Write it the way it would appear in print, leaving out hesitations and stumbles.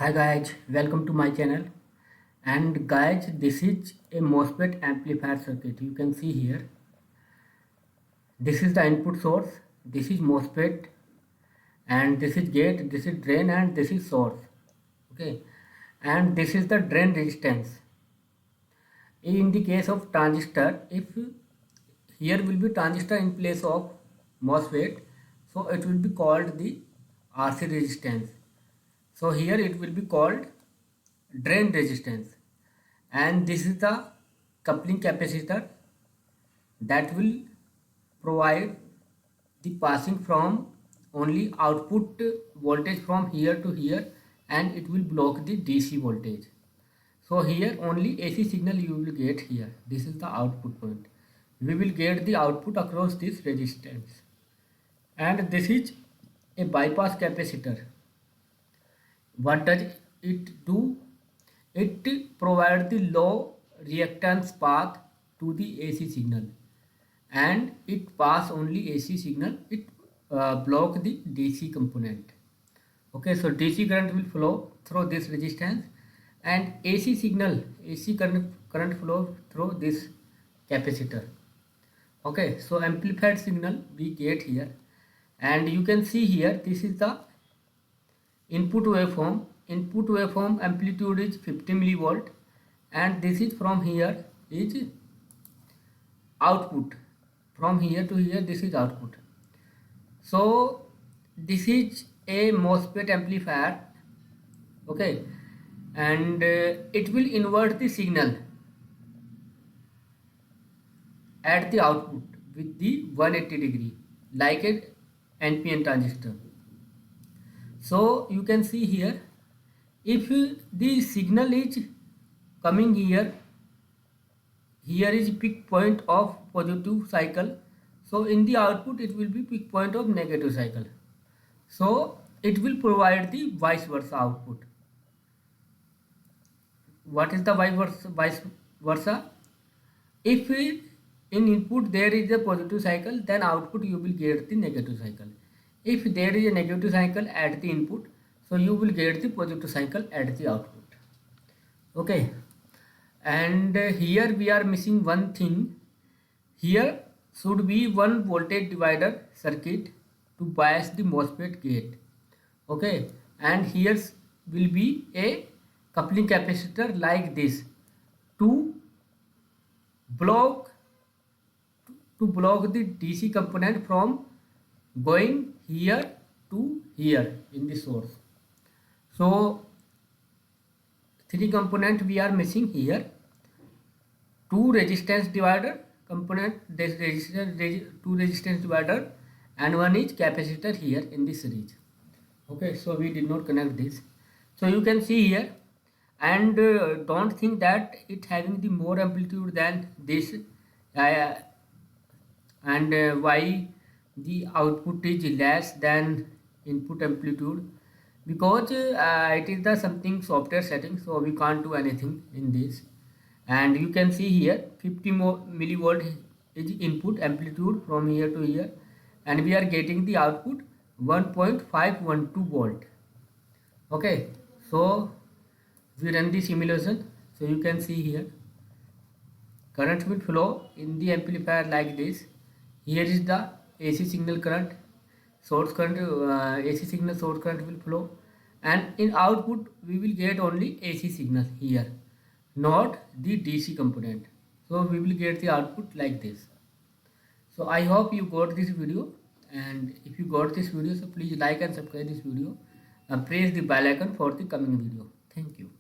Hi guys, welcome to my channel. And guys, this is a MOSFET amplifier circuit. You can see here. This is the input source. This is MOSFET, and this is gate. This is drain, and this is source. Okay, and this is the drain resistance. In the case of transistor, if here will be transistor in place of MOSFET, so it will be called the RC resistance. So here it will be called drain resistance, and this is the coupling capacitor that will provide the passing from only output voltage from here to here, and it will block the DC voltage. So here only AC signal you will get here. This is the output point. We will get the output across this resistance, and this is a bypass capacitor. What does it do? It provides the low reactance path to the AC signal, and it pass only AC signal. It block the DC component. Okay, so DC current will flow through this resistance, and AC signal, AC current flow through this capacitor. Okay, so amplified signal we get here, and you can see here this is the input waveform amplitude is 50 millivolt, and this is from here is output. From here to here this is output. So this is a MOSFET amplifier. Okay, and it will invert the signal at the output with the 180 degree like a NPN transistor. So you can see here, if the signal is coming here, here is peak point of positive cycle, so in the output it will be peak point of negative cycle. So it will provide the vice versa output. What is the vice versa? If in input there is a positive cycle, then output you will get the negative cycle. If there is a negative cycle at the input, so you will get the positive cycle at the output. Okay, and here we are missing one thing. Here should be one voltage divider circuit to bias the MOSFET gate. Okay, and here will be a coupling capacitor like this to block the DC component from going here to here in the source. So three component we are missing here: two resistance divider component, this two resistance divider, and one is capacitor here in the series. Okay, so we did not connect this. So you can see here, and don't think that it having the more amplitude than this, and why the output is less than input amplitude, because it is the something software setting, so we can't do anything in this. And you can see here 50 millivolt is input amplitude from here to here, and we are getting the output 1.512 volt. Okay, so we run the simulation, so you can see here current will flow in the amplifier like this. Here is the AC signal current, source current, AC signal source current will flow, and in output we will get only AC signal here, not the DC component. So we will get the output like this. So I hope you got this video, and if you got this video, so please like and subscribe this video and press the bell icon for the coming video. Thank you.